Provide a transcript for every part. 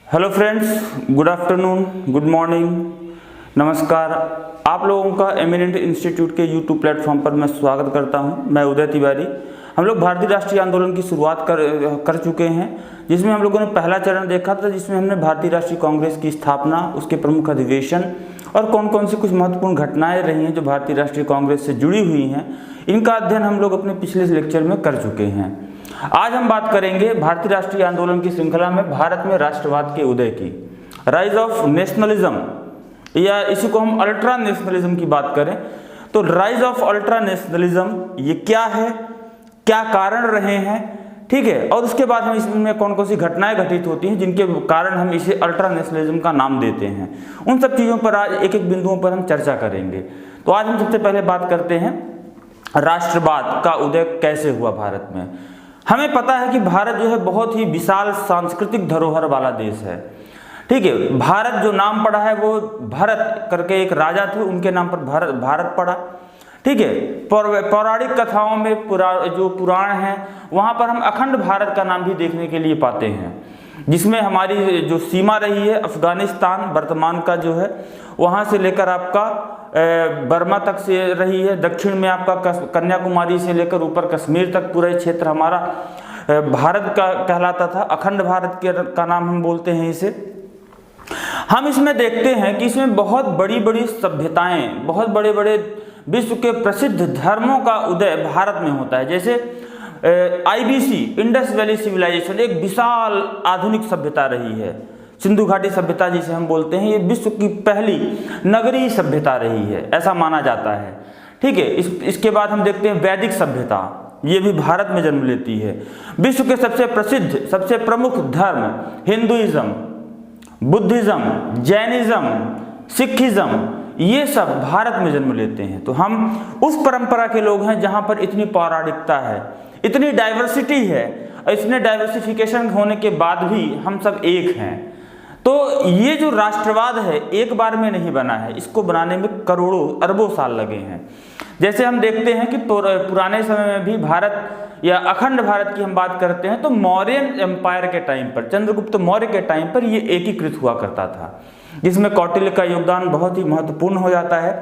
Hello friends, good afternoon, good morning, नमस्कार। आप लोगों का एमिनेंट इंस्टीट्यूट के यूट्यूब प्लेटफॉर्म पर मैं स्वागत करता हूं। मैं उदय तिवारी। हम लोग भारतीय राष्ट्रीय आंदोलन की शुरुआत कर चुके हैं, जिसमें हम लोगों ने पहला चरण देखा था, जिसमें हमने भारतीय राष्ट्रीय कांग्रेस की स्थापना, उसके प्रमुख अधिवेशन और कौन कौन सी कुछ महत्वपूर्ण घटनाएं रही हैं जो भारतीय राष्ट्रीय कांग्रेस से जुड़ी हुई हैं, इनका अध्ययन हम लोग अपने पिछले लेक्चर में कर चुके हैं। आज हम बात करेंगे भारतीय राष्ट्रीय आंदोलन की श्रृंखला में भारत में राष्ट्रवाद के उदय की, राइज ऑफ नेशनलिज्म, या इसी को हम अल्ट्रा नेशनलिज्म की बात करें तो राइज ऑफ अल्ट्रा नेशनलिज्म ये क्या है, क्या कारण रहे हैं, ठीक है। और उसके बाद हम इसमें कौन कौन सी घटनाएं घटित होती हैं जिनके कारण हम इसे अल्ट्रा नेशनलिज्म का नाम देते हैं, उन सब चीज़ों पर आज एक एक बिंदुओं पर हम चर्चा करेंगे। तो आज हम सबसे पहले बात करते हैं राष्ट्रवाद का उदय कैसे हुआ भारत में। हमें पता है कि भारत जो है बहुत ही विशाल सांस्कृतिक धरोहर वाला देश है, ठीक है। भारत जो नाम पड़ा है वो भरत करके एक राजा थे, उनके नाम पर भारत पड़ा, ठीक है। पौराणिक कथाओं में जो पुराण हैं वहाँ पर हम अखंड भारत का नाम भी देखने के लिए पाते हैं, जिसमें हमारी जो सीमा रही है अफगानिस्तान वर्तमान का जो है वहाँ से लेकर आपका बर्मा तक से रही है, दक्षिण में आपका कन्याकुमारी से लेकर ऊपर कश्मीर तक पूरा क्षेत्र हमारा भारत का कहलाता था। अखंड भारत का नाम हम बोलते हैं इसे। हम इसमें देखते हैं कि इसमें बहुत बड़ी बड़ी सभ्यताएं, बहुत बड़े बड़े विश्व के प्रसिद्ध धर्मों का उदय भारत में होता है। जैसे IBC इंडस वैली सिविलाइजेशन एक विशाल आधुनिक सभ्यता रही है। सिंधु घाटी सभ्यता जिसे हम बोलते हैं, ये विश्व की पहली नगरीय सभ्यता रही है, ऐसा माना जाता है, ठीक है। इसके बाद हम देखते हैं वैदिक सभ्यता, ये भी भारत में जन्म लेती है। विश्व के सबसे प्रसिद्ध, सबसे प्रमुख धर्म हिंदुइज्म, बुद्धिज्म, जैनिज्म, सिखिज्म, ये सब भारत में जन्म लेते हैं। तो हम उस परंपरा के लोग हैं जहाँ पर इतनी पौराणिकता है, इतनी डाइवर्सिटी है, और इतने डाइवर्सिफिकेशन होने के बाद भी हम सब एक हैं। तो ये जो राष्ट्रवाद है एक बार में नहीं बना है, इसको बनाने में करोड़ों अरबों साल लगे हैं। जैसे हम देखते हैं कि पुराने समय में भी भारत या अखंड भारत की हम बात करते हैं तो मौर्यन एम्पायर के टाइम पर, चंद्रगुप्त मौर्य के टाइम पर ये एकीकृत हुआ करता था, जिसमें कौटिल्य का योगदान बहुत ही महत्वपूर्ण हो जाता है।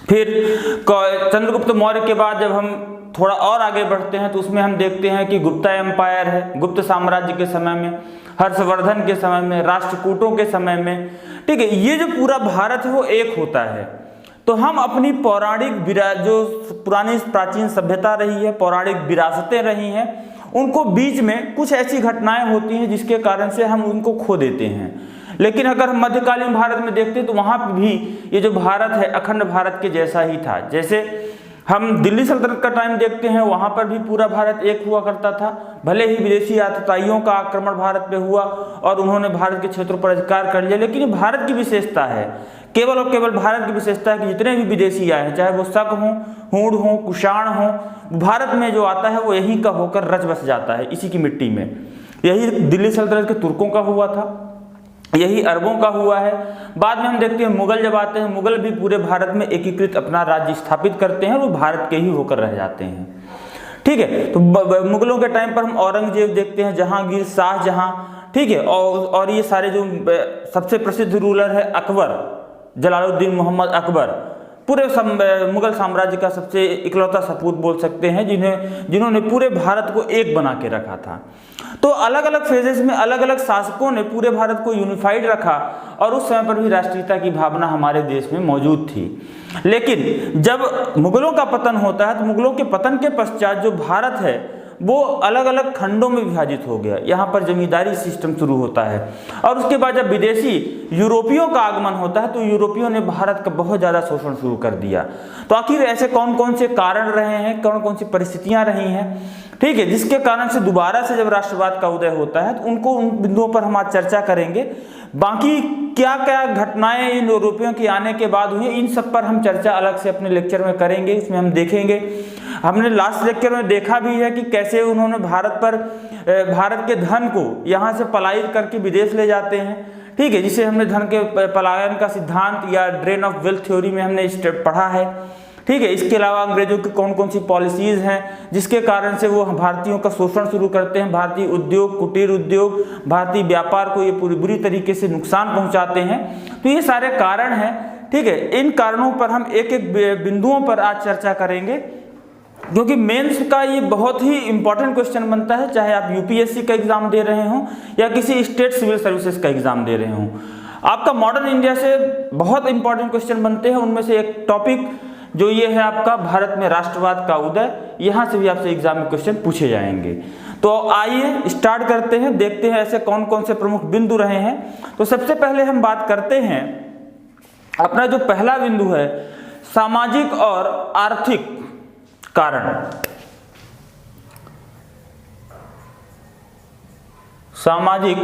फिर चंद्रगुप्त मौर्य के बाद जब हम थोड़ा और आगे बढ़ते हैं तो उसमें हम देखते हैं कि गुप्ता एम्पायर है, गुप्त साम्राज्य के समय में, हर्षवर्धन के समय में, राष्ट्रकूटों के समय में, ठीक है। ये जो पूरा भारत है वो एक होता है। तो हम अपनी पौराणिक जो पुरानी प्राचीन सभ्यता रही है, पौराणिक विरासतें रही हैं, उनको बीच में कुछ ऐसी घटनाएं होती हैं जिसके कारण से हम उनको खो देते हैं। लेकिन अगर हम मध्यकालीन भारत में देखते हैं तो वहाँ भी ये जो भारत है अखंड भारत के जैसा ही था। जैसे हम दिल्ली सल्तनत का टाइम देखते हैं, वहाँ पर भी पूरा भारत एक हुआ करता था। भले ही विदेशी आतताइयों का आक्रमण भारत पे हुआ और उन्होंने भारत के क्षेत्रों पर अधिकार कर लिया, लेकिन ये भारत की विशेषता है, केवल और केवल भारत की विशेषता है कि जितने भी विदेशी आए हैं, चाहे वो शक हों, हूण हों, कुषाण हों, भारत में जो आता है वो यहीं का होकर रच बस जाता है, इसी की मिट्टी में। यही दिल्ली सल्तनत के तुर्कों का हुआ था, यही अरबों का हुआ है। बाद में हम देखते हैं मुगल जब आते हैं, मुगल भी पूरे भारत में एकीकृत अपना राज्य स्थापित करते हैं, वो भारत के ही होकर रह जाते हैं, ठीक है। तो मुगलों के टाइम पर हम औरंगजेब देखते हैं, जहांगीर, शाहजहां, ठीक है। और ये सारे जो सबसे प्रसिद्ध रूलर है अकबर, जलालुद्दीन मोहम्मद अकबर, पूरे मुगल साम्राज्य का सबसे इकलौता सपूत बोल सकते हैं, जिन्होंने पूरे भारत को एक बना के रखा था। तो अलग अलग फेजेस में अलग अलग शासकों ने पूरे भारत को यूनिफाइड रखा और उस समय पर भी राष्ट्रीयता की भावना हमारे देश में मौजूद थी। लेकिन जब मुगलों का पतन होता है तो मुगलों के पतन के पश्चात जो भारत है वो अलग अलग खंडों में विभाजित हो गया। यहाँ पर जमींदारी सिस्टम शुरू होता है और उसके बाद जब विदेशी यूरोपियों का आगमन होता है तो यूरोपियों ने भारत का बहुत ज़्यादा शोषण शुरू कर दिया। तो आखिर ऐसे कौन कौन से कारण रहे हैं, कौन कौन सी परिस्थितियाँ रही हैं, ठीक है, जिसके कारण से दोबारा से जब राष्ट्रवाद का उदय होता है तो उन बिंदुओं पर हम आज चर्चा करेंगे। बाकी क्या क्या घटनाएं इन यूरोपियों के आने के बाद हुई, इन सब पर हम चर्चा अलग से अपने लेक्चर में करेंगे। इसमें हम देखेंगे, हमने लास्ट लेक्चर में देखा भी है कि कैसे उन्होंने भारत के धन को यहाँ से पलायन करके विदेश ले जाते हैं, ठीक है, जिसे हमने धन के पलायन का सिद्धांत या ड्रेन ऑफ वेल्थ थ्योरी में हमने पढ़ा है, ठीक है। इसके अलावा अंग्रेजों की कौन कौन सी पॉलिसीज हैं जिसके कारण से वो भारतीयों का शोषण शुरू करते हैं, भारतीय उद्योग, कुटीर उद्योग, भारतीय व्यापार को ये पूरी बुरी तरीके से नुकसान पहुंचाते हैं। तो ये सारे कारण हैं, ठीक है। इन कारणों पर हम एक एक बिंदुओं पर आज चर्चा करेंगे, क्योंकि मेंस का ये बहुत ही इंपॉर्टेंट क्वेश्चन बनता है, चाहे आप यूपीएससी का एग्जाम दे रहे हो या किसी स्टेट सिविल सर्विसेज का एग्जाम दे रहे हो। आपका मॉडर्न इंडिया से बहुत इंपॉर्टेंट क्वेश्चन बनते हैं। उनमें से एक टॉपिक जो ये है आपका भारत में राष्ट्रवाद का उदय, यहाँ से भी आपसे एग्जाम में क्वेश्चन पूछे जाएंगे। तो आइए स्टार्ट करते हैं, देखते हैं ऐसे कौन कौन से प्रमुख बिंदु रहे हैं। तो सबसे पहले हम बात करते हैं, अपना जो पहला बिंदु है सामाजिक और आर्थिक कारण। सामाजिक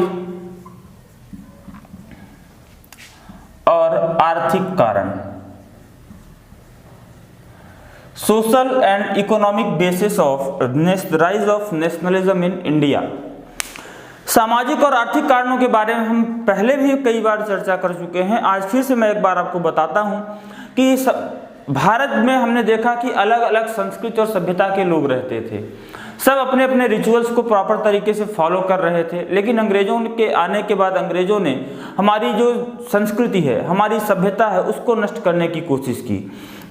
और आर्थिक कारण, social and economic basis of rise of nationalism in India. सामाजिक और आर्थिक कारणों के बारे में हम पहले भी कई बार चर्चा कर चुके हैं। आज फिर से मैं एक बार आपको बताता हूं कि भारत में हमने देखा कि अलग अलग संस्कृति और सभ्यता के लोग रहते थे, सब अपने अपने रिचुअल्स को प्रॉपर तरीके से फॉलो कर रहे थे। लेकिन अंग्रेजों के आने के बाद अंग्रेजों ने हमारी जो संस्कृति है, हमारी सभ्यता है, उसको नष्ट करने की कोशिश की।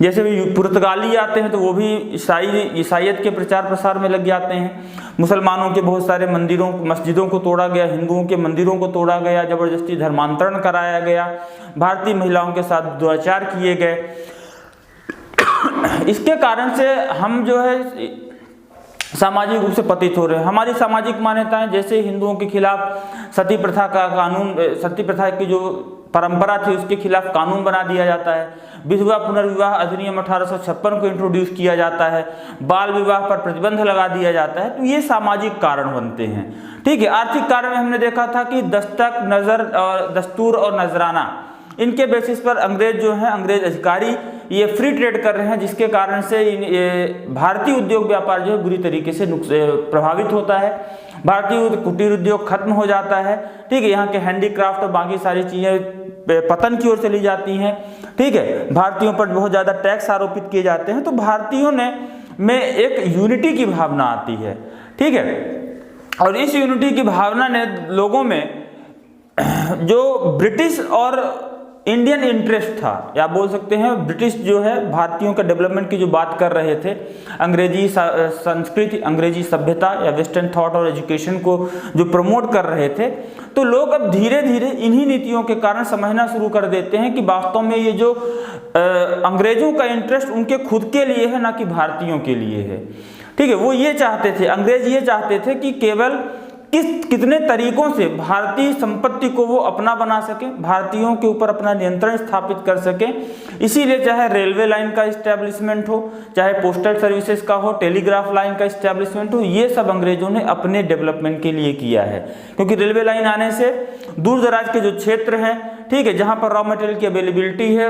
जैसे भी पुर्तगाली आते हैं तो वो भी ईसाइयत के प्रचार प्रसार में लग जाते हैं। मुसलमानों के बहुत सारे मंदिरों, मस्जिदों को तोड़ा गया, हिंदुओं के मंदिरों को तोड़ा गया, जबरदस्ती धर्मांतरण कराया गया, भारतीय महिलाओं के साथ दुराचार किए गए। इसके कारण से हम जो है सामाजिक रूप से पतित हो रहे हैं। हमारी सामाजिक मान्यताएं, जैसे हिंदुओं के खिलाफ सती प्रथा का कानून, सती प्रथा की जो परंपरा थी उसके खिलाफ कानून बना दिया जाता है। विधवा पुनर्विवाह अधिनियम 1856 को इंट्रोड्यूस किया जाता है। बाल विवाह पर प्रतिबंध लगा दिया जाता है। तो ये सामाजिक कारण बनते हैं, ठीक है। आर्थिक कारण में हमने देखा था कि दस्तक, नजर और दस्तूर और नजराना, इनके बेसिस पर अंग्रेज जो हैं, अंग्रेज अधिकारी ये फ्री ट्रेड कर रहे हैं, जिसके कारण से भारतीय उद्योग व्यापार जो है बुरी तरीके से प्रभावित होता है। भारतीय कुटीर उद्योग खत्म हो जाता है, ठीक है। यहाँ के हैंडीक्राफ्ट और बाकी सारी चीजें पतन की ओर चली जाती हैं, ठीक है। भारतीयों पर बहुत ज्यादा टैक्स आरोपित किए जाते हैं। तो भारतीयों में एक यूनिटी की भावना आती है, ठीक है। और इस यूनिटी की भावना ने लोगों में जो ब्रिटिश और इंडियन इंटरेस्ट था, या बोल सकते हैं ब्रिटिश जो है भारतीयों के डेवलपमेंट की जो बात कर रहे थे, अंग्रेजी संस्कृति, अंग्रेजी सभ्यता या वेस्टर्न थॉट और एजुकेशन को जो प्रमोट कर रहे थे, तो लोग अब धीरे धीरे इन्हीं नीतियों के कारण समझना शुरू कर देते हैं कि वास्तव में ये जो अंग्रेजों का इंटरेस्ट उनके खुद के लिए है, ना कि भारतीयों के लिए है, ठीक है। वो ये चाहते थे, अंग्रेज ये चाहते थे कि केवल कितने तरीकों से भारतीय संपत्ति को वो अपना बना सके, भारतीयों के ऊपर अपना नियंत्रण स्थापित कर सके। इसीलिए चाहे रेलवे लाइन का इस्टेब्लिशमेंट हो, चाहे पोस्टल सर्विसेज का हो, टेलीग्राफ लाइन का इस्टेब्लिशमेंट हो, ये सब अंग्रेजों ने अपने डेवलपमेंट के लिए किया है। क्योंकि रेलवे लाइन आने से दूर दराज के जो क्षेत्र हैं, ठीक है, जहाँ पर रॉ मटेरियल की अवेलेबिलिटी है,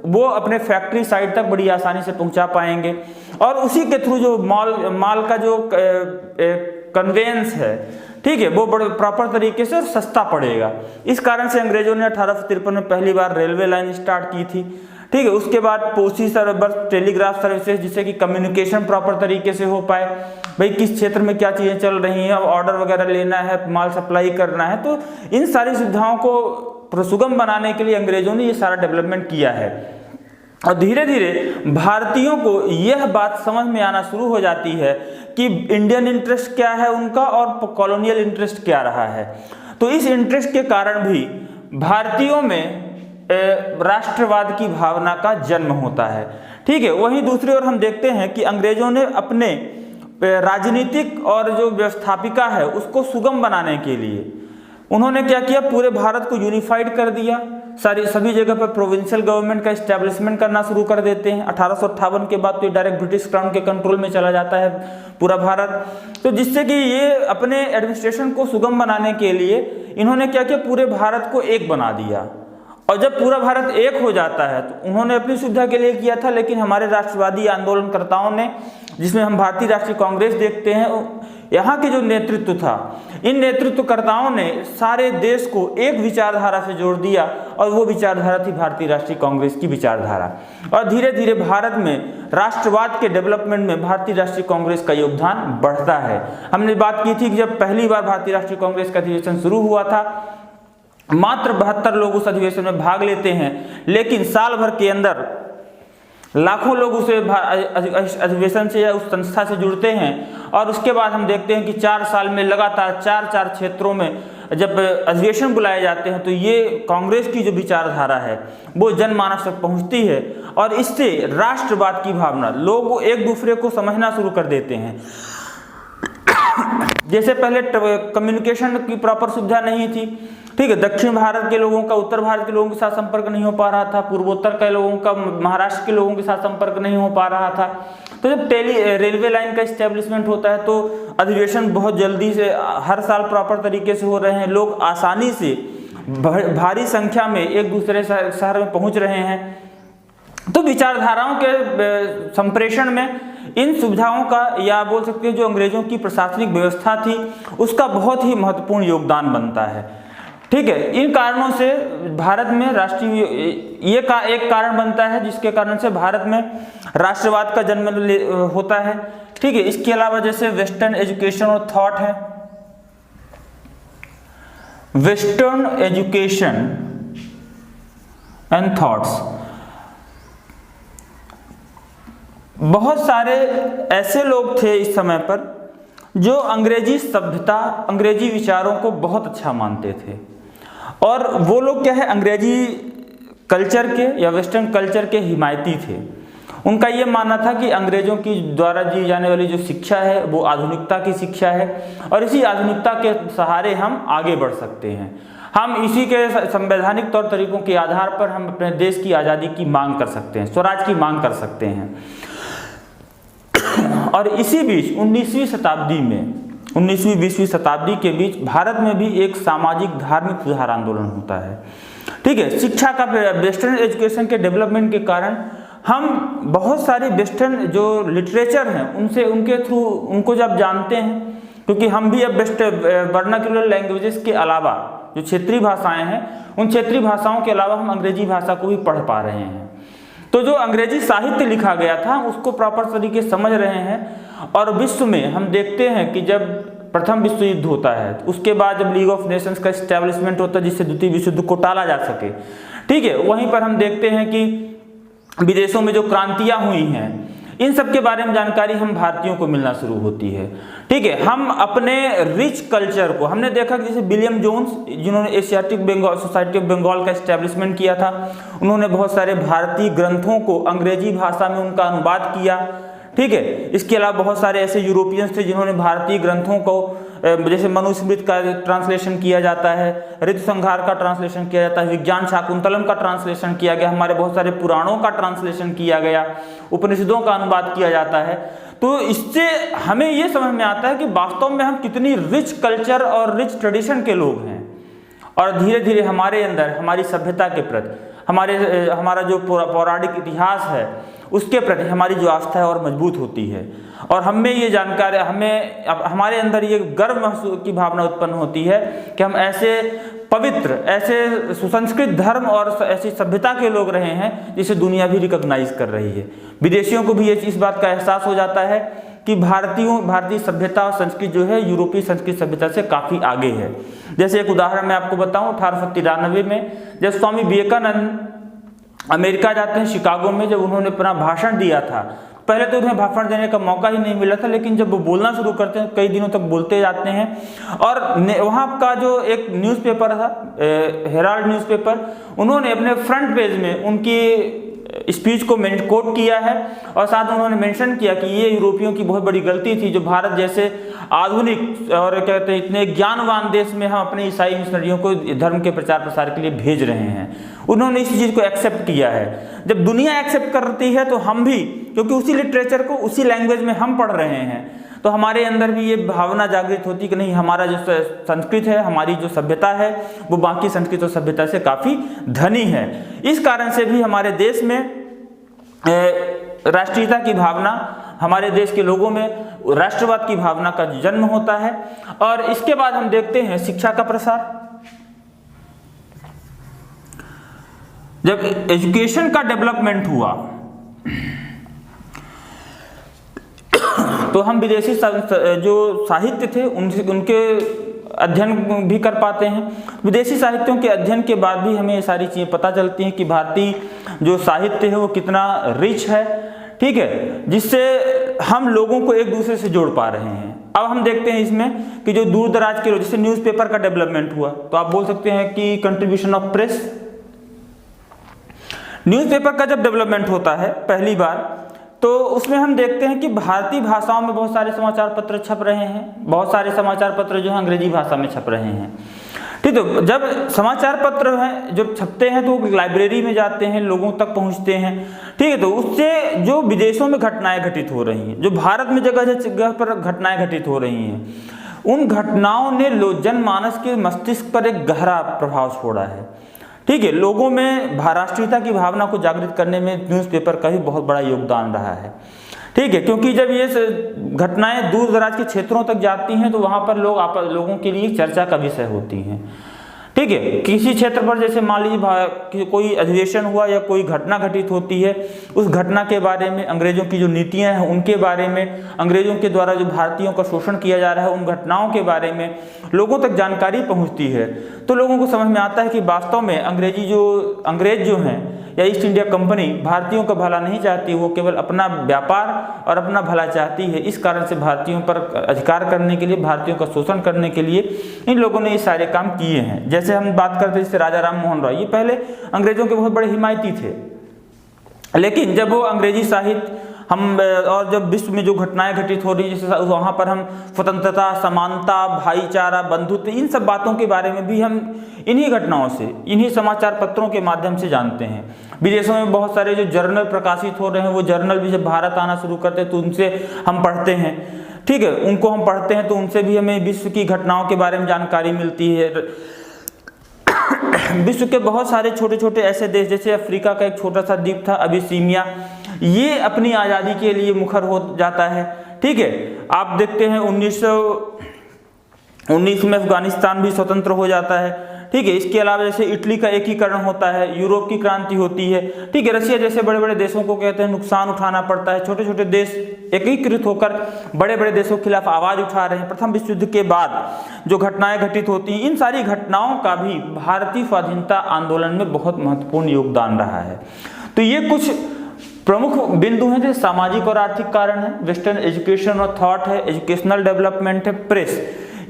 वो अपने फैक्ट्री साइड तक बड़ी आसानी से पहुँचा पाएंगे। और उसी के थ्रू जो माल का जो कन्वेंस है, ठीक है, वो बड़े प्रॉपर तरीके से सस्ता पड़ेगा। इस कारण से अंग्रेजों ने 1853 में पहली बार रेलवे लाइन स्टार्ट की थी, ठीक है। उसके बाद पोस्टी सर्विस, टेलीग्राफ सर्विसेज, जिससे कि कम्युनिकेशन प्रॉपर तरीके से हो पाए, भाई किस क्षेत्र में क्या चीज़ें चल रही हैं, ऑर्डर वगैरह लेना है, माल सप्लाई करना है। तो इन सारी सुविधाओं को सुगम बनाने के लिए अंग्रेजों ने ये सारा डेवलपमेंट किया है। और धीरे धीरे भारतीयों को यह बात समझ में आना शुरू हो जाती है कि इंडियन इंटरेस्ट क्या है उनका और कॉलोनियल इंटरेस्ट क्या रहा है। तो इस इंटरेस्ट के कारण भी भारतीयों में राष्ट्रवाद की भावना का जन्म होता है, ठीक है। वहीं दूसरी ओर हम देखते हैं कि अंग्रेजों ने अपने राजनीतिक और जो व्यवस्थापिका है उसको सुगम बनाने के लिए उन्होंने क्या किया, पूरे भारत को यूनिफाइड कर दिया। सभी जगह पर प्रोविंशियल गवर्नमेंट का एस्टेब्लिशमेंट करना शुरू कर देते हैं। 1858 के बाद तो डायरेक्ट ब्रिटिश क्राउन के कंट्रोल में चला जाता है पूरा भारत। तो जिससे कि ये अपने एडमिनिस्ट्रेशन को सुगम बनाने के लिए इन्होंने क्या किया, पूरे भारत को एक बना दिया। और जब पूरा भारत एक हो जाता है तो उन्होंने अपनी सुविधा के लिए किया था, लेकिन हमारे राष्ट्रवादी आंदोलनकर्ताओं ने, जिसमें हम भारतीय राष्ट्रीय कांग्रेस देखते हैं, यहाँ के जो नेतृत्व था, इन नेतृत्वकर्ताओं ने सारे देश को एक विचारधारा से जोड़ दिया और वो विचारधारा थी भारतीय राष्ट्रीय कांग्रेस की विचारधारा। और धीरे धीरे भारत में राष्ट्रवाद के डेवलपमेंट में भारतीय राष्ट्रीय कांग्रेस का योगदान बढ़ता है। हमने बात की थी कि जब पहली बार भारतीय राष्ट्रीय कांग्रेस का अधिवेशन शुरू हुआ था, मात्र 72 लोग उस अधिवेशन में भाग लेते हैं, लेकिन साल भर के अंदर लाखों लोग उस अधिवेशन से या उस संस्था से जुड़ते हैं। और उसके बाद हम देखते हैं कि 4 साल में लगातार 4 क्षेत्रों में जब अधिवेशन बुलाए जाते हैं तो ये कांग्रेस की जो विचारधारा है वो जनमानस तक पहुंचती है और इससे राष्ट्रवाद की भावना, लोग एक दूसरे को समझना शुरू कर देते हैं। जैसे पहले कम्युनिकेशन की प्रॉपर सुविधा नहीं थी, ठीक है, दक्षिण भारत के लोगों का उत्तर भारत के लोगों के साथ संपर्क नहीं हो पा रहा था, पूर्वोत्तर के लोगों का महाराष्ट्र के लोगों के साथ संपर्क नहीं हो पा रहा था। तो जब रेलवे लाइन का इस्टेब्लिशमेंट होता है तो अधिवेशन बहुत जल्दी से हर साल प्रॉपर तरीके से हो रहे हैं, लोग आसानी से भारी संख्या में एक दूसरे शहर में पहुंच रहे हैं। तो विचारधाराओं के संप्रेषण में इन सुविधाओं का, या बोल सकते हैं जो अंग्रेजों की प्रशासनिक व्यवस्था थी, उसका बहुत ही महत्वपूर्ण योगदान बनता है। ठीक है, इन कारणों से भारत में राष्ट्रीय एक कारण बनता है जिसके कारण से भारत में राष्ट्रवाद का जन्म होता है। ठीक है, इसके अलावा जैसे वेस्टर्न एजुकेशन और थॉट है, वेस्टर्न एजुकेशन एंड थॉट्स, बहुत सारे ऐसे लोग थे इस समय पर जो अंग्रेजी सभ्यता, अंग्रेजी विचारों को बहुत अच्छा मानते थे। और वो लोग क्या है, अंग्रेजी कल्चर के या वेस्टर्न कल्चर के हिमायती थे। उनका ये मानना था कि अंग्रेजों की द्वारा दी जाने वाली जो शिक्षा है वो आधुनिकता की शिक्षा है और इसी आधुनिकता के सहारे हम आगे बढ़ सकते हैं। हम इसी के संवैधानिक तौर तरीकों के आधार पर हम अपने देश की आज़ादी की मांग कर सकते हैं, स्वराज की मांग कर सकते हैं। और इसी बीच 19वीं शताब्दी में, 19वीं-20वीं शताब्दी के बीच भारत में भी एक सामाजिक धार्मिक सुधार आंदोलन होता है। ठीक है, शिक्षा का, वेस्टर्न एजुकेशन के डेवलपमेंट के कारण हम बहुत सारे वेस्टर्न जो लिटरेचर हैं उनसे, उनके थ्रू उनको जब जानते हैं, क्योंकि हम भी अब वर्नाक्युलर लैंग्वेजेस के अलावा जो क्षेत्रीय भाषाएं हैं उन क्षेत्रीय भाषाओं के अलावा हम अंग्रेजी भाषा को भी पढ़ पा रहे हैं। तो जो अंग्रेजी साहित्य लिखा गया था उसको प्रॉपर तरीके से समझ रहे हैं। और विश्व में हम देखते हैं कि जब प्रथम विश्व युद्ध होता है, उसके बाद जब लीग ऑफ नेशंस का एस्टेब्लिशमेंट होता है जिससे द्वितीय विश्व युद्ध को टाला जा सके, ठीक है, वहीं पर हम देखते हैं कि विदेशों में जो क्रांतियां हुई हैं इन सब के बारे में जानकारी हम भारतीयों को मिलना शुरू होती है। ठीक है, हम अपने रिच कल्चर को, हमने देखा कि जैसे विलियम जोन्स जिन्होंने Asiatic Bengal society of Bengal का एस्टेब्लिशमेंट किया था, उन्होंने बहुत सारे भारतीय ग्रंथों को अंग्रेजी भाषा में उनका अनुवाद किया। ठीक है, इसके अलावा बहुत सारे ऐसे यूरोपियंस थे जिन्होंने भारतीय ग्रंथों को, जैसे मनुस्मृति का ट्रांसलेशन किया जाता है, ऋतु संहार का ट्रांसलेशन किया जाता है, विज्ञान शाकुंतलम का ट्रांसलेशन किया गया, हमारे बहुत सारे पुराणों का ट्रांसलेशन किया गया, उपनिषदों का अनुवाद किया जाता है। तो इससे हमें ये समझ में आता है कि वास्तव में हम कितनी रिच कल्चर और रिच ट्रेडिशन के लोग हैं। और धीरे धीरे हमारे अंदर हमारी सभ्यता के प्रति, हमारा जो पौराणिक इतिहास है उसके प्रति हमारी जो आस्था है और मजबूत होती है। और हमें ये जानकारी, हमारे अंदर ये गर्व महसूस की भावना उत्पन्न होती है कि हम ऐसे पवित्र, ऐसे सुसंस्कृत धर्म और ऐसी सभ्यता के लोग रहे हैं जिसे दुनिया भी रिकॉग्नाइज कर रही है। विदेशियों को भी ये इस बात का एहसास हो जाता है कि भारतीय सभ्यता और संस्कृति जो है यूरोपीय संस्कृति सभ्यता से काफ़ी आगे है। जैसे एक उदाहरण मैं आपको बताऊं, 1893 में जब स्वामी विवेकानंद अमेरिका जाते हैं, शिकागो में जब उन्होंने अपना भाषण दिया था, पहले तो उन्हें भाषण देने का मौका ही नहीं मिला था, लेकिन जब वो बोलना शुरू करते हैं कई दिनों तक बोलते जाते हैं। और वहाँ का जो एक न्यूज़पेपर था, हेराल्ड न्यूज़पेपर, उन्होंने अपने फ्रंट पेज में उनकी स्पीच को कोट किया है और साथ में उन्होंने मेंशन किया कि ये यूरोपियों की बहुत बड़ी गलती थी जो भारत जैसे आधुनिक और कहते हैं इतने ज्ञानवान देश में हम अपने ईसाई मिशनरियों को धर्म के प्रचार प्रसार के लिए भेज रहे हैं। उन्होंने इस चीज़ को एक्सेप्ट किया है। जब दुनिया एक्सेप्ट करती है तो हम भी, क्योंकि उसी लिटरेचर को उसी लैंग्वेज में हम पढ़ रहे हैं, तो हमारे अंदर भी ये भावना जागृत होती कि नहीं, हमारा जो संस्कृत है, हमारी जो सभ्यता है वो बाकी संस्कृत और सभ्यता से काफ़ी धनी है। इस कारण से भी हमारे देश में राष्ट्रीयता की भावना हमारे देश के लोगों में राष्ट्रवाद की भावना का जन्म होता है। और इसके बाद हम देखते हैं शिक्षा का प्रसार। जब एजुकेशन का डेवलपमेंट हुआ तो हम विदेशी जो साहित्य थे उनके अध्ययन भी कर पाते हैं। विदेशी साहित्यों के अध्ययन के बाद भी हमें ये सारी चीज़ें पता चलती हैं कि भारतीय जो साहित्य है वो कितना रिच है, ठीक है, जिससे हम लोगों को एक दूसरे से जोड़ पा रहे हैं। अब हम देखते हैं इसमें कि जो दूर दराज के लोग, जैसे न्यूज़पेपर का डेवलपमेंट हुआ, तो आप बोल सकते हैं कि कंट्रीब्यूशन ऑफ प्रेस। न्यूज़पेपर का जब डेवलपमेंट होता है पहली बार, तो उसमें हम देखते हैं कि भारतीय भाषाओं में बहुत सारे समाचार पत्र छप रहे हैं, बहुत सारे समाचार पत्र जो है अंग्रेजी भाषा में छप रहे हैं, ठीक है। जब समाचार पत्र हैं जब छपते हैं तो लाइब्रेरी में जाते हैं, लोगों तक पहुंचते हैं, ठीक है, तो उससे जो विदेशों में घटनाएं घटित हो रही हैं, जो भारत में जगह जगह पर घटनाएं घटित हो रही हैं, उन घटनाओं ने जनमानस के मस्तिष्क पर एक गहरा प्रभाव छोड़ा है, ठीक है। लोगों में राष्ट्रीयता की भावना को जागृत करने में न्यूज़पेपर का भी बहुत बड़ा योगदान रहा है, ठीक है, क्योंकि जब ये घटनाएं दूर दराज के क्षेत्रों तक जाती हैं तो वहाँ पर लोगों के लिए चर्चा का विषय होती हैं, ठीक है। किसी क्षेत्र पर जैसे मान लीजिए कोई अधिवेशन हुआ या कोई घटना घटित होती है, उस घटना के बारे में, अंग्रेजों की जो नीतियां हैं उनके बारे में, अंग्रेजों के द्वारा जो भारतीयों का शोषण किया जा रहा है उन घटनाओं के बारे में लोगों तक जानकारी पहुंचती है, तो लोगों को समझ में आता है कि वास्तव में अंग्रेज जो हैं या ईस्ट इंडिया कंपनी भारतीयों का भला नहीं चाहती, वो केवल अपना व्यापार और अपना भला चाहती है। इस कारण से भारतीयों पर अधिकार करने के लिए, भारतीयों का शोषण करने के लिए इन लोगों ने ये सारे काम किए हैं। जैसे हम बात करते हैं जैसे राजा राम मोहन रॉय, ये पहले अंग्रेजों के बहुत बड़े हिमायती थे, लेकिन जब वो अंग्रेजी साहित्य और जब विश्व में जो घटनाएं घटित हो रही है, जैसे वहाँ पर हम स्वतंत्रता, समानता, भाईचारा, बंधुत्व, इन सब बातों के बारे में भी हम इन्हीं घटनाओं से, इन्हीं समाचार पत्रों के माध्यम से जानते हैं। विदेशों में बहुत सारे जो जर्नल प्रकाशित हो रहे हैं, वो जर्नल भी जब भारत आना शुरू करते हैं तो उनसे हम पढ़ते हैं, ठीक है, उनको हम पढ़ते हैं तो उनसे भी हमें विश्व की घटनाओं के बारे में जानकारी मिलती है। विश्व के बहुत सारे छोटे छोटे ऐसे देश, जैसे अफ्रीका का एक छोटा सा द्वीप था अबिसीनिया, ये अपनी आज़ादी के लिए मुखर हो जाता है, ठीक है। आप देखते हैं 1919 में अफगानिस्तान भी स्वतंत्र हो जाता है, ठीक है। इसके अलावा जैसे इटली का एकीकरण होता है, यूरोप की क्रांति होती है, ठीक है। रशिया जैसे बड़े बड़े देशों को कहते हैं नुकसान उठाना पड़ता है, छोटे छोटे देश एकीकृत होकर बड़े बड़े देशों के खिलाफ आवाज उठा रहे हैं। प्रथम विश्व युद्ध के बाद जो घटनाएं घटित होती हैं, इन सारी घटनाओं का भी भारतीय स्वाधीनता आंदोलन में बहुत महत्वपूर्ण योगदान रहा है। तो ये कुछ प्रमुख बिंदु हैं, जो सामाजिक और आर्थिक कारण है, वेस्टर्न एजुकेशन और थॉट है, एजुकेशनल डेवलपमेंट है, प्रेस,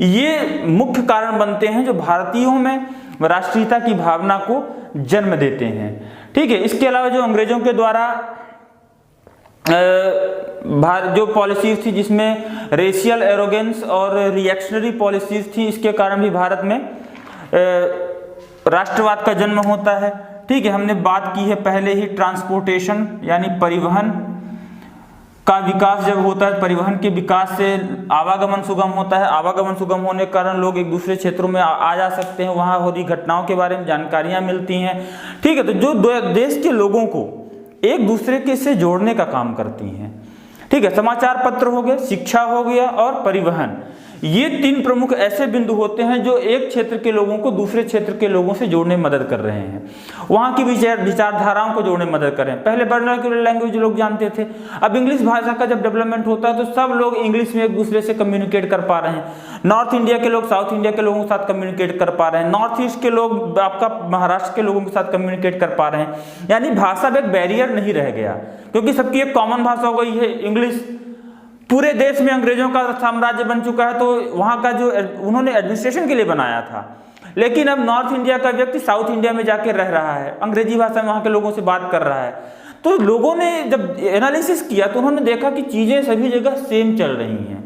ये मुख्य कारण बनते हैं जो भारतीयों में राष्ट्रीयता की भावना को जन्म देते हैं, ठीक है। इसके अलावा जो अंग्रेजों के द्वारा जो पॉलिसीज थी, जिसमें रेशियल एरोगेंस और रिएक्शनरी पॉलिसीज थी, इसके कारण भी भारत में राष्ट्रवाद का जन्म होता है, ठीक है। हमने बात की है पहले ही, ट्रांसपोर्टेशन यानी परिवहन का विकास जब होता है, परिवहन के विकास से आवागमन सुगम होता है, आवागमन सुगम होने के कारण लोग एक दूसरे क्षेत्रों में आ जा सकते हैं, वहाँ हो रही घटनाओं के बारे में जानकारियाँ मिलती हैं, ठीक है। तो जो देश के लोगों को एक दूसरे के से जोड़ने का काम करती हैं, ठीक है। समाचार पत्र हो गए, शिक्षा हो गया और परिवहन, ये तीन प्रमुख ऐसे बिंदु होते हैं जो एक क्षेत्र के लोगों को दूसरे क्षेत्र के लोगों से जोड़ने में मदद कर रहे हैं, वहाँ की विचारधाराओं को जोड़ने में मदद कर रहे हैं। पहले वर्नाक्युलर लैंग्वेज लोग जानते थे, अब इंग्लिश भाषा का जब डेवलपमेंट होता है तो सब लोग इंग्लिश में एक दूसरे से कम्युनिकेट कर पा रहे हैं। नॉर्थ इंडिया के लोग साउथ इंडिया के लोगों के साथ कम्युनिकेट कर पा रहे हैं, नॉर्थ ईस्ट के लोग आपका महाराष्ट्र के लोगों के साथ कम्युनिकेट कर पा रहे हैं, यानी भाषा में एक बैरियर नहीं रह गया, क्योंकि सबकी एक कॉमन भाषा हो गई है इंग्लिश। पूरे देश में अंग्रेजों का साम्राज्य बन चुका है, तो वहाँ का जो उन्होंने एडमिनिस्ट्रेशन के लिए बनाया था, लेकिन अब नॉर्थ इंडिया का व्यक्ति साउथ इंडिया में जाकर रह रहा है, अंग्रेजी भाषा में वहाँ के लोगों से बात कर रहा है। तो लोगों ने जब एनालिसिस किया तो उन्होंने देखा कि चीज़ें सभी जगह सेम चल रही हैं,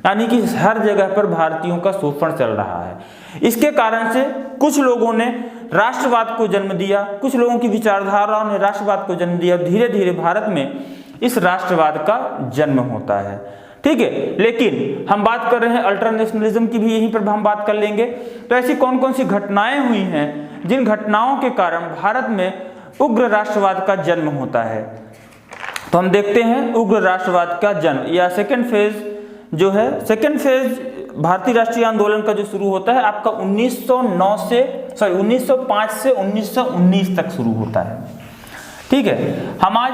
यानी कि हर जगह पर भारतीयों का शोषण चल रहा है। इसके कारण से कुछ लोगों ने राष्ट्रवाद को जन्म दिया, कुछ लोगों की विचारधाराओं ने राष्ट्रवाद को जन्म दिया, धीरे धीरे भारत में इस राष्ट्रवाद का जन्म होता है, ठीक है। लेकिन हम बात कर रहे हैं अल्टरनेशनलिज्म की, भी यहीं पर हम बात कर लेंगे। तो ऐसी कौन कौन सी घटनाएं हुई हैं जिन घटनाओं के कारण भारत में उग्र राष्ट्रवाद का जन्म होता है। तो हम देखते हैं उग्र राष्ट्रवाद का जन्म या सेकेंड फेज जो है, सेकेंड फेज भारतीय राष्ट्रीय आंदोलन का जो शुरू होता है आपका 1905 से 1919 तक शुरू होता है। ठीक है, हम आज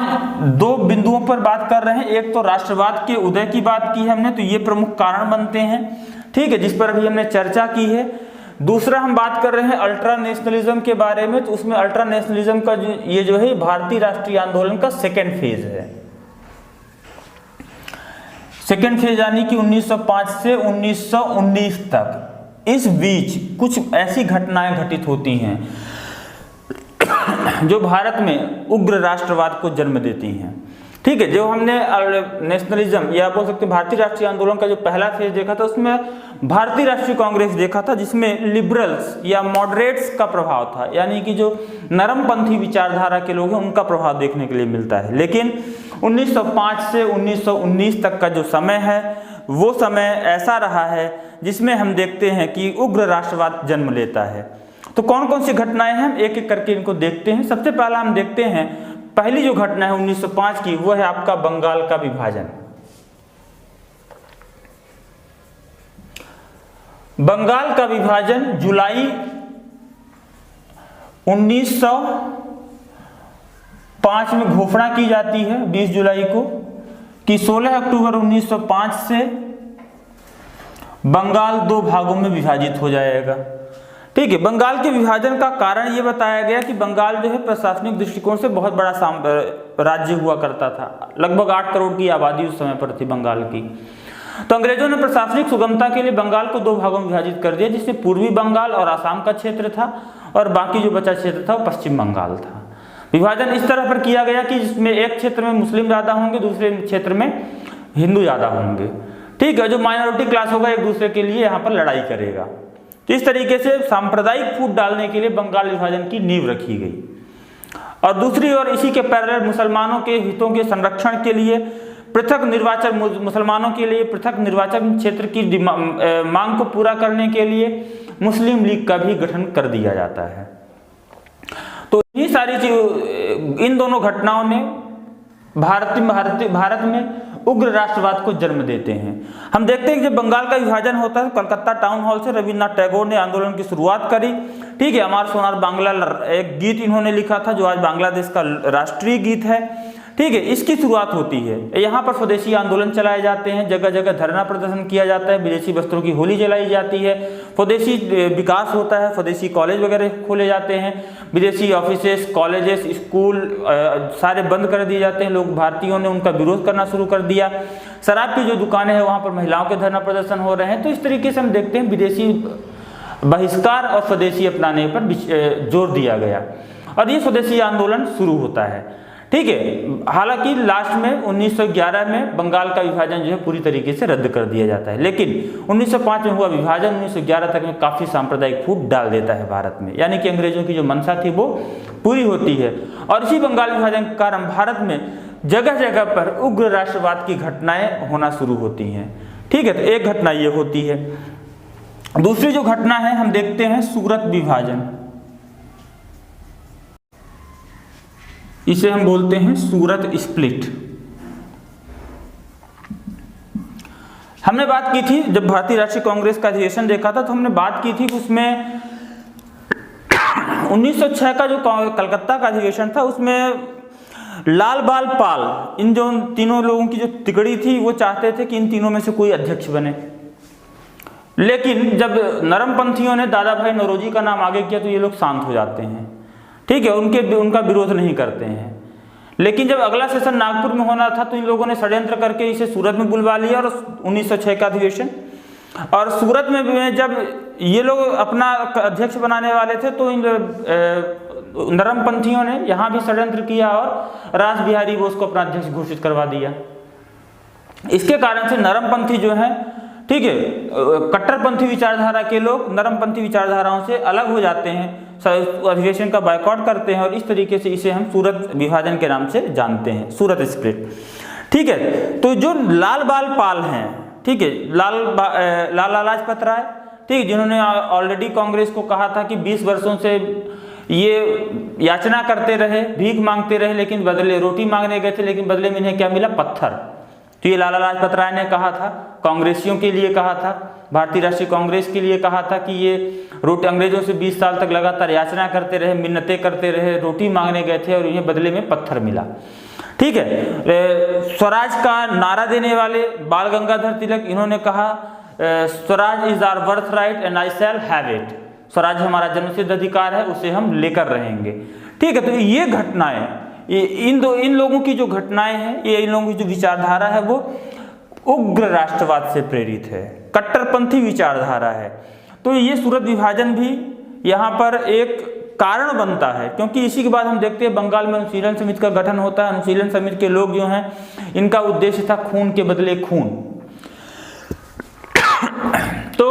दो बिंदुओं पर बात कर रहे हैं। एक तो राष्ट्रवाद के उदय की बात की है हमने, तो ये प्रमुख कारण बनते हैं, ठीक है, जिस पर अभी हमने चर्चा की है। दूसरा हम बात कर रहे हैं अल्ट्रा नेशनलिज्म के बारे में, तो उसमें अल्ट्रा नेशनलिज्म का ये जो है भारतीय राष्ट्रीय आंदोलन का सेकेंड फेज है। सेकेंड फेज यानी कि 1905 से 1919 तक, इस बीच कुछ ऐसी घटनाएं घटित होती हैं जो भारत में उग्र राष्ट्रवाद को जन्म देती हैं। ठीक है, जो हमने नेशनलिज्म या बोल सकते हैं भारतीय राष्ट्रीय आंदोलन का जो पहला फेज देखा था, उसमें भारतीय राष्ट्रीय कांग्रेस देखा था, जिसमें लिबरल्स या मॉडरेट्स का प्रभाव था, यानी कि जो नरमपंथी विचारधारा के लोग हैं उनका प्रभाव देखने के लिए मिलता है। लेकिन 1905 से 1919 तक का जो समय है वो समय ऐसा रहा है जिसमें हम देखते हैं कि उग्र राष्ट्रवाद जन्म लेता है। तो कौन कौन सी घटनाएं हैं, हम एक एक करके इनको देखते हैं। सबसे पहला हम देखते हैं, पहली जो घटना है 1905 की, वो है आपका बंगाल का विभाजन। बंगाल का विभाजन जुलाई 1905 में घोषणा की जाती है, 20 जुलाई को, कि 16 अक्टूबर 1905 से बंगाल दो भागों में विभाजित हो जाएगा। ठीक है, बंगाल के विभाजन का कारण ये बताया गया कि बंगाल जो है प्रशासनिक दृष्टिकोण से बहुत बड़ा राज्य हुआ करता था, लगभग 8 करोड़ की आबादी उस समय पर थी बंगाल की। तो अंग्रेजों ने प्रशासनिक सुगमता के लिए बंगाल को दो भागों में विभाजित कर दिया, जिसमें पूर्वी बंगाल और आसाम का क्षेत्र था और बाकी जो बचा क्षेत्र था वो पश्चिम बंगाल था। विभाजन इस तरह पर किया गया कि जिसमें एक क्षेत्र में मुस्लिम ज्यादा होंगे, दूसरे क्षेत्र में हिंदू ज्यादा होंगे। ठीक है, जो माइनॉरिटी क्लास होगा एक दूसरे के लिए यहाँ पर लड़ाई करेगा। तो इस तरीके से सांप्रदायिक फूट डालने के लिए बंगाल विभाजन की नींव रखी गई। और दूसरी ओर इसी के पैरेलल मुसलमानों के हितों के संरक्षण के लिए पृथक निर्वाचन, मुसलमानों के लिए पृथक निर्वाचन क्षेत्र की मांग को पूरा करने के लिए मुस्लिम लीग का भी गठन कर दिया जाता है। तो ये सारी चीज, इन दोनों घटनाओं ने भारत में उग्र राष्ट्रवाद को जन्म देते हैं। हम देखते हैं कि जब बंगाल का विभाजन होता है, कलकत्ता टाउन हॉल से रविन्द्रनाथ टैगोर ने आंदोलन की शुरुआत करी। ठीक है, अमर सोनार बांग्ला एक गीत इन्होंने लिखा था जो आज बांग्लादेश का राष्ट्रीय गीत है। ठीक है, इसकी शुरुआत होती है। यहाँ पर स्वदेशी आंदोलन चलाए जाते हैं, जगह जगह धरना प्रदर्शन किया जाता है, विदेशी वस्त्रों की होली जलाई जाती है, स्वदेशी विकास होता है, स्वदेशी कॉलेज वगैरह खोले जाते हैं, विदेशी ऑफिसेस, कॉलेजेस, स्कूल सारे बंद कर दिए जाते हैं। लोग भारतीयों ने उनका विरोध करना शुरू कर दिया। शराब की जो दुकानें हैं वहाँ पर महिलाओं के धरना प्रदर्शन हो रहे हैं। तो इस तरीके से हम देखते हैं विदेशी बहिष्कार और स्वदेशी अपनाने पर जोर दिया गया और ये स्वदेशी आंदोलन शुरू होता है। ठीक है, हालांकि लास्ट में 1911 में बंगाल का विभाजन जो है पूरी तरीके से रद्द कर दिया जाता है, लेकिन 1905 में हुआ विभाजन 1911 तक में काफी सांप्रदायिक फूट डाल देता है भारत में, यानी कि अंग्रेजों की जो मंशा थी वो पूरी होती है। और इसी बंगाल विभाजन के कारण भारत में जगह जगह पर उग्र राष्ट्रवाद की घटनाएं होना शुरू होती हैं। ठीक है, तो एक घटना ये होती है। दूसरी जो घटना है हम देखते हैं सूरत विभाजन, इसे हम बोलते हैं सूरत स्प्लिट। हमने बात की थी जब भारतीय राष्ट्रीय कांग्रेस का अधिवेशन देखा था, तो हमने बात की थी कि उसमें 1906 का जो कलकत्ता का अधिवेशन था उसमें लाल बाल पाल, इन जो तीनों लोगों की जो तिकड़ी थी वो चाहते थे कि इन तीनों में से कोई अध्यक्ष बने। लेकिन जब नरमपंथियों ने दादा भाई नौरोजी का नाम आगे किया तो ये लोग शांत हो जाते हैं। ठीक है, उनका विरोध नहीं करते हैं। लेकिन जब अगला सेशन नागपुर में होना था तो इन लोगों ने षड्यंत्र करके इसे सूरत में बुलवा लिया और 1906 का अधिवेशन। और सूरत में जब ये लोग अपना अध्यक्ष बनाने वाले थे तो इन नरमपंथियों ने यहाँ भी षड्यंत्र किया और रास बिहारी बोस को अपना अध्यक्ष घोषित करवा दिया। इसके कारण से नरमपंथी जो है, ठीक है, कट्टरपंथी विचारधारा के लोग नरमपंथी विचारधाराओं से अलग हो जाते हैं, अधिवेशन का बायकॉट करते हैं और इस तरीके से इसे हम सूरत विभाजन के नाम से जानते हैं, सूरत स्प्लिट। ठीक है, तो जो लाल बाल पाल हैं, ठीक है, लाला लाजपत राय, ठीक, जिन्होंने ऑलरेडी कांग्रेस को कहा था कि 20 वर्षों से ये याचना करते रहे, भीख मांगते रहे, लेकिन बदले रोटी मांगने गए थे, लेकिन बदले में इन्हें क्या मिला? पत्थर। तो ये लाला लाजपत राय ने कहा था, कांग्रेसियों के लिए कहा था, भारतीय राष्ट्रीय कांग्रेस के लिए कहा था कि ये रोटी अंग्रेजों से 20 साल तक लगातार याचना करते रहे, मिन्नतें करते रहे, रोटी मांगने गए थे और इन्हें बदले में पत्थर मिला। ठीक है। स्वराज का नारा देने वाले बाल गंगाधर तिलक, इन्होंने कहा Swaraj is our birthright and I shall have it. Swaraj हमारा जन्मसिद्ध अधिकार है, उसे हम लेकर रहेंगे। ठीक है। तो ये घटनाएं, इन लोगों की जो घटनाएं हैं, ये इन लोगों की जो विचारधारा है वो उग्र राष्ट्रवाद से प्रेरित है, कट्टरपंथी विचारधारा है। तो ये सूरत विभाजन भी यहाँ पर एक कारण बनता है, क्योंकि इसी के बाद हम देखते हैं बंगाल में अनुशीलन समिति का गठन होता है। अनुशीलन समिति के लोग जो हैं, इनका उद्देश्य था खून के बदले खून। तो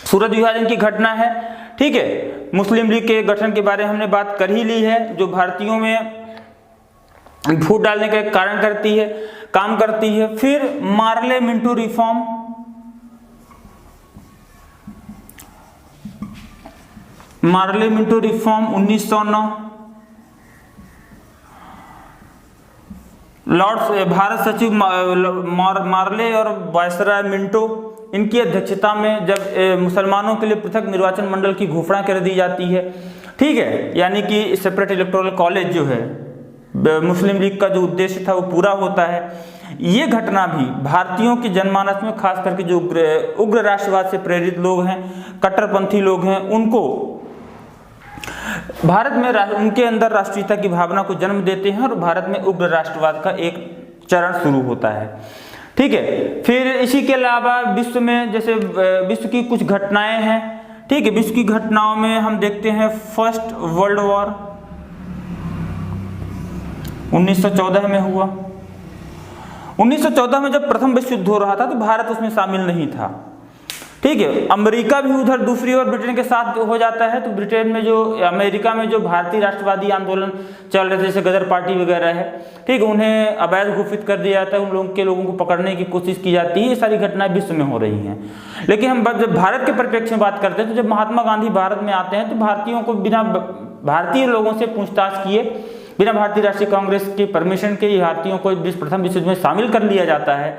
सूरत विभाजन की घटना है। ठीक है। मुस्लिम लीग के गठन के बारे में हमने बात कर ही ली है, जो भारतीयों में फूट डालने का एक कारण करती है, काम करती है। फिर Morley Minto reform, Morley Minto reform 1909, Lord Bharat सचिव मार्ले और वायसराय मिंटो, इनकी अध्यक्षता में जब मुसलमानों के लिए पृथक निर्वाचन मंडल की घोषणा कर दी जाती है। ठीक है। यानी कि सेपरेट इलेक्टोरल कॉलेज जो है, मुस्लिम लीग का जो उद्देश्य था वो पूरा होता है। ये घटना भी भारतीयों के जनमानस में, खास करके जो उग्र राष्ट्रवाद से प्रेरित लोग हैं, कट्टरपंथी लोग हैं, उनको भारत में उनके अंदर राष्ट्रीयता की भावना को जन्म देते हैं और भारत में उग्र राष्ट्रवाद का एक चरण शुरू होता है। ठीक है। फिर इसी के अलावा विश्व में, जैसे विश्व की कुछ घटनाएं हैं। ठीक है। विश्व की घटनाओं में हम देखते हैं फर्स्ट वर्ल्ड वॉर 1914 में हुआ। 1914 में जब प्रथम विश्व युद्ध हो रहा था तो भारत उसमें शामिल नहीं था। ठीक है। अमेरिका भी उधर दूसरी ओर ब्रिटेन के साथ हो जाता है। तो ब्रिटेन में जो, अमेरिका में जो भारतीय राष्ट्रवादी आंदोलन चल रहे थे, जैसे गदर पार्टी वगैरह है, ठीक है, उन्हें अवैध घोषित कर दिया जाता है, उन लोगों को पकड़ने की कोशिश की जाती है। ये सारी घटनाएं विश्व में हो रही हैं। लेकिन हम जब भारत के परिप्रेक्ष्य में बात करते हैं, तो जब महात्मा गांधी भारत में आते हैं तो भारतीयों को बिना भारतीय लोगों से पूछताछ किए, बिना भारतीय राष्ट्रीय कांग्रेस के परमिशन के भारतीयों को प्रथम विश्व युद्ध में शामिल कर लिया जाता है।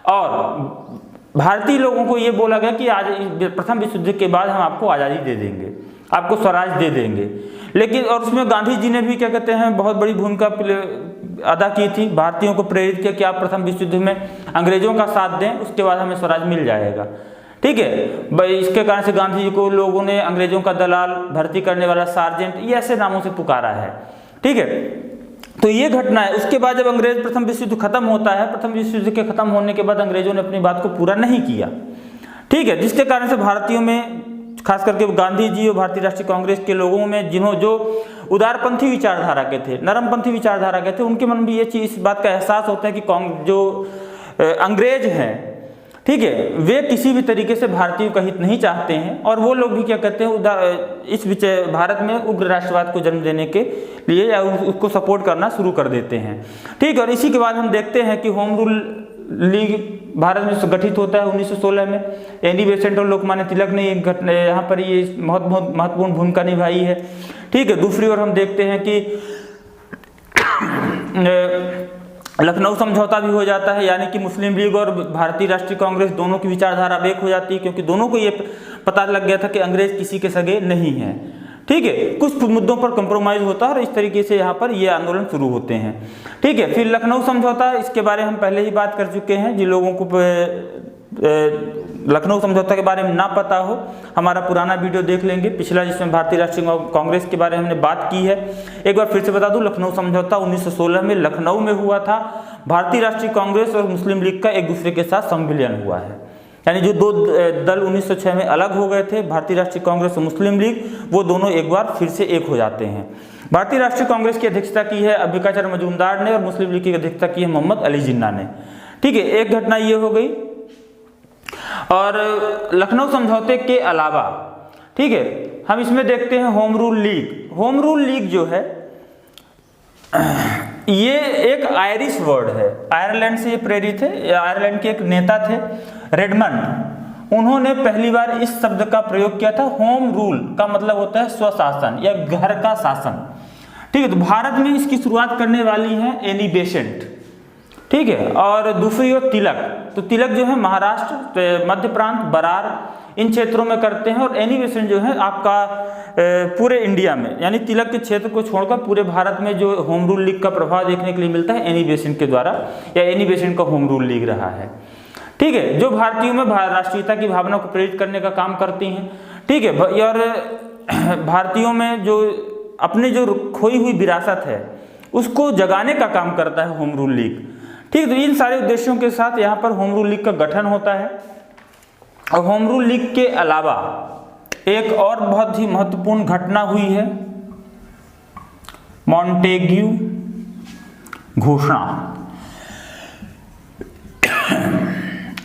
और भारतीय लोगों को ये बोला गया कि आज प्रथम विश्व युद्ध के बाद हम आपको आज़ादी दे देंगे, आपको स्वराज दे देंगे। लेकिन और उसमें गांधी जी ने भी क्या कहते हैं, बहुत बड़ी भूमिका अदा की थी, भारतीयों को प्रेरित किया कि आप प्रथम विश्व युद्ध में अंग्रेजों का साथ दें, उसके बाद हमें स्वराज मिल जाएगा। ठीक है। इसके कारण से गांधी जी को लोगों ने अंग्रेजों का दलाल, भर्ती करने वाला सार्जेंट, ये ऐसे नामों से पुकारा है। ठीक है। तो ये घटना है। उसके बाद जब अंग्रेज प्रथम विश्व युद्ध खत्म होता है, प्रथम विश्व युद्ध के खत्म होने के बाद अंग्रेजों ने अपनी बात को पूरा नहीं किया। ठीक है। जिसके कारण से भारतीयों में, खास करके गांधी जी और भारतीय राष्ट्रीय कांग्रेस के लोगों में, जो उदारपंथी विचारधारा के थे, नरमपंथी विचारधारा के थे, उनके मन में ये चीज, इस बात का एहसास होता है कि जो अंग्रेज हैं, ठीक है, वे किसी भी तरीके से भारतीयों का हित नहीं चाहते हैं। और वो लोग भी क्या कहते हैं, इस भारत में उग्र राष्ट्रवाद को जन्म देने के लिए या उसको सपोर्ट करना शुरू कर देते हैं। ठीक है। और इसी के बाद हम देखते हैं कि होम रूल लीग भारत में गठित होता है 1916 में। एनी बेसेंट और लोकमान्य तिलक ने यहाँ पर ये बहुत महत्वपूर्ण भूमिका निभाई है। ठीक है। दूसरी ओर हम देखते हैं कि लखनऊ समझौता भी हो जाता है, यानी कि मुस्लिम लीग और भारतीय राष्ट्रीय कांग्रेस दोनों की विचारधारा एक हो जाती है, क्योंकि दोनों को ये पता लग गया था कि अंग्रेज किसी के सगे नहीं हैं। ठीक है। कुछ मुद्दों पर कंप्रोमाइज होता है और इस तरीके से यहाँ पर ये आंदोलन शुरू होते हैं। ठीक है। फिर लखनऊ समझौता, इसके बारे में हम पहले ही बात कर चुके हैं। जिन लोगों को लखनऊ समझौता के बारे में ना पता हो, हमारा पुराना वीडियो देख लेंगे पिछला, जिसमें भारतीय राष्ट्रीय कांग्रेस के बारे में हमने बात की है। एक बार फिर से बता दूं, लखनऊ समझौता 1916 में लखनऊ में हुआ था। भारतीय राष्ट्रीय कांग्रेस और मुस्लिम लीग का एक दूसरे के साथ संविलियन हुआ है, यानी जो दो दल 1906 में अलग हो गए थे, भारतीय राष्ट्रीय कांग्रेस और मुस्लिम लीग, वो दोनों एक बार फिर से एक हो जाते हैं। भारतीय राष्ट्रीय कांग्रेस की अध्यक्षता की है अंबिकाचरण मजूमदार ने और मुस्लिम लीग की अध्यक्षता की है मोहम्मद अली जिन्ना ने। ठीक है। एक घटना ये हो गई। और लखनऊ समझौते के अलावा, ठीक है, हम इसमें देखते हैं home rule league. Home rule league जो है, ये एक आयरिश वर्ड है, आयरलैंड से ये प्रेरित है। आयरलैंड के एक नेता थे रेडमंड, उन्होंने पहली बार इस शब्द का प्रयोग किया था। होम रूल का मतलब होता है स्वशासन या घर का शासन। ठीक है, तो भारत में इसकी शुरुआत करने वाली है एनी बेसेंट। ठीक है, और दूसरी ओर तिलक, तो तिलक जो है महाराष्ट्र, मध्य प्रांत, बरार इन क्षेत्रों में करते हैं, और एनी बेसेंट जो है आपका पूरे इंडिया में, यानी तिलक के क्षेत्र को छोड़कर पूरे भारत में जो होम रूल लीग का प्रभाव देखने के लिए मिलता है एनी बेसेंट के द्वारा, या एनी बेसेंट का होम रूल लीग रहा है। ठीक है, जो भारतीयों में राष्ट्रीयता की भावना को प्रेरित करने का काम करती हैं। ठीक है, और भारतीयों में जो अपने जो खोई हुई विरासत है उसको जगाने का काम करता है होम रूल लीग। ठीक, तो इन सारे उद्देश्यों के साथ यहाँ पर होम रूल लीग का गठन होता है। और होम रूल लीग के अलावा एक और बहुत ही महत्वपूर्ण घटना हुई है, मॉन्टेग्यू घोषणा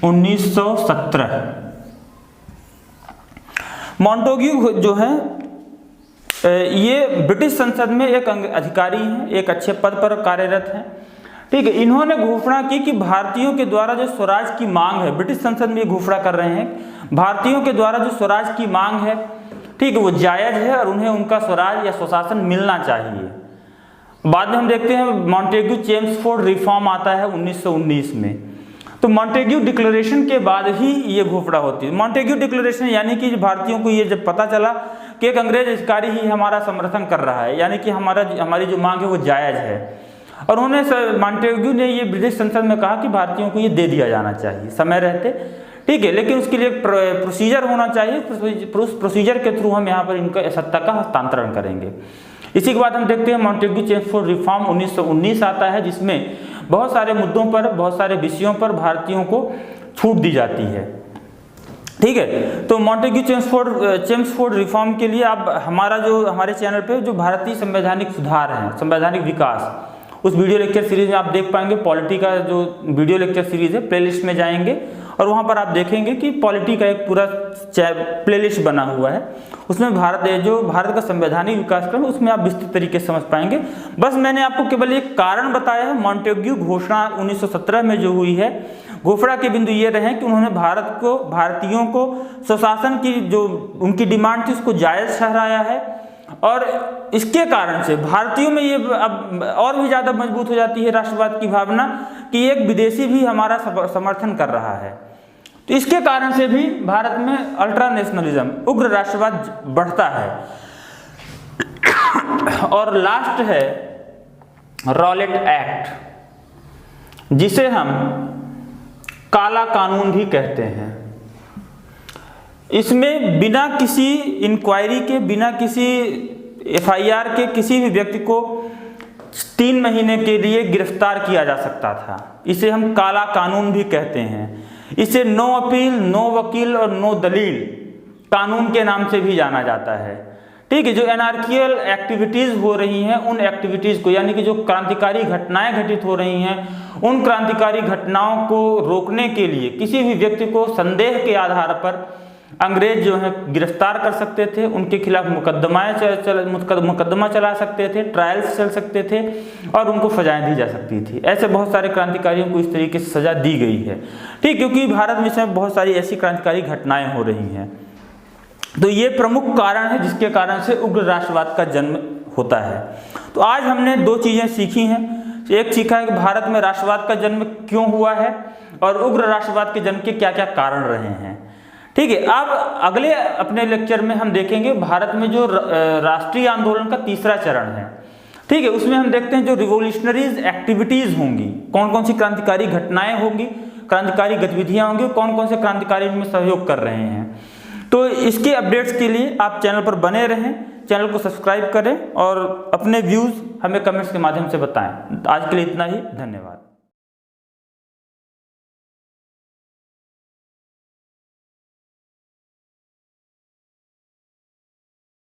1917। मॉन्टेग्यू जो है ये ब्रिटिश संसद में एक अधिकारी हैं, एक अच्छे पद पर कार्यरत हैं। ठीक है, इन्होंने घोषणा की कि भारतीयों के द्वारा जो स्वराज की मांग है, ब्रिटिश संसद में ये घोषणा कर रहे हैं, भारतीयों के द्वारा जो स्वराज की मांग है, ठीक है, वो जायज है और उन्हें उनका स्वराज या स्वशासन मिलना चाहिए। बाद में हम देखते हैं मॉन्टेग्यू चेम्सफोर्ड रिफॉर्म आता है 1919 में। तो मॉन्टेग्यू डिक्लेरेशन के बाद ही ये घोषणा होती है। मॉन्टेग्यू डिक्लेरेशन यानी कि भारतीयों को ये जब पता चला कि एक अंग्रेज अधिकारी ही हमारा समर्थन कर रहा है, यानी कि हमारी जो मांग है वो जायज है, और उन्होंने मॉन्टेग्यू ने ये ब्रिटिश संसद में कहा कि भारतीयों को ये दे दिया जाना चाहिए समय रहते। ठीक है, लेकिन उसके लिए प्रोसीजर होना चाहिए, प्रोसीजर के थ्रू हम यहाँ पर इनका सत्ता का हस्तांतरण करेंगे। इसी के बाद हम देखते हैं मॉन्टेग्यू चेम्सफोर्ड रिफॉर्म 1919 आता है, जिसमें बहुत सारे मुद्दों पर, बहुत सारे विषयों पर भारतीयों को छूट दी जाती है। ठीक है, तो मॉन्टेग्यू चेम्सफोर्ड रिफॉर्म के लिए आप हमारे चैनल पे जो भारतीय संवैधानिक सुधार हैं, संवैधानिक विकास, उस वीडियो लेक्चर सीरीज में आप देख पाएंगे। पॉलिटी का जो वीडियो लेक्चर सीरीज है, प्लेलिस्ट में जाएंगे और वहां पर आप देखेंगे कि पॉलिटी का एक पूरा प्लेलिस्ट बना हुआ है। उसमें भारत का संवैधानिक विकास क्रम, उसमें आप विस्तृत तरीके से समझ पाएंगे। बस मैंने आपको केवल एक कारण बताया है। मॉन्टेग्यू घोषणा 1917 में जो हुई है, घोषणा के बिंदु ये रहे कि उन्होंने भारतीयों को स्वशासन की जो उनकी डिमांड थी उसको जायज ठहराया है, और इसके कारण से भारतीयों में ये अब और भी ज़्यादा मजबूत हो जाती है राष्ट्रवाद की भावना कि एक विदेशी भी हमारा समर्थन कर रहा है। तो इसके कारण से भी भारत में अल्ट्रा नेशनलिज्म, उग्र राष्ट्रवाद बढ़ता है। और लास्ट है रॉलेट एक्ट, जिसे हम काला कानून भी कहते हैं। इसमें बिना किसी इंक्वायरी के, बिना किसी एफआईआर के किसी भी व्यक्ति को 3 महीने के लिए गिरफ्तार किया जा सकता था। इसे हम काला कानून भी कहते हैं। इसे नो अपील, नो वकील और नो दलील कानून के नाम से भी जाना जाता है। ठीक है, जो एनार्कियल एक्टिविटीज हो रही हैं, उन एक्टिविटीज को, यानी कि जो क्रांतिकारी घटनाएं घटित हो रही हैं, उन क्रांतिकारी घटनाओं को रोकने के लिए किसी भी व्यक्ति को संदेह के आधार पर अंग्रेज जो है गिरफ्तार कर सकते थे, उनके खिलाफ मुकदमा चला सकते थे, ट्रायल्स चल सकते थे, और उनको सजाएं दी जा सकती थी। ऐसे बहुत सारे क्रांतिकारियों को इस तरीके से सजा दी गई है। ठीक, क्योंकि भारत में इसमें बहुत सारी ऐसी क्रांतिकारी घटनाएं हो रही हैं। तो ये प्रमुख कारण है जिसके कारण से उग्र राष्ट्रवाद का जन्म होता है। तो आज हमने 2 चीजें सीखी हैं। एक सीखा है कि भारत में राष्ट्रवाद का जन्म क्यों हुआ है, और उग्र राष्ट्रवाद के जन्म के क्या क्या कारण रहे हैं। ठीक है, अब अगले अपने लेक्चर में हम देखेंगे भारत में जो राष्ट्रीय आंदोलन का तीसरा चरण है। ठीक है, उसमें हम देखते हैं जो रिवोल्यूशनरीज एक्टिविटीज होंगी, कौन कौन सी क्रांतिकारी घटनाएं होंगी, क्रांतिकारी गतिविधियां होंगी, कौन कौन से क्रांतिकारी इनमें सहयोग कर रहे हैं। तो इसके अपडेट्स के लिए आप चैनल पर बने रहें, चैनल को सब्सक्राइब करें और अपने व्यूज हमें कमेंट्स के माध्यम से बताएं। आज के लिए इतना ही, धन्यवाद।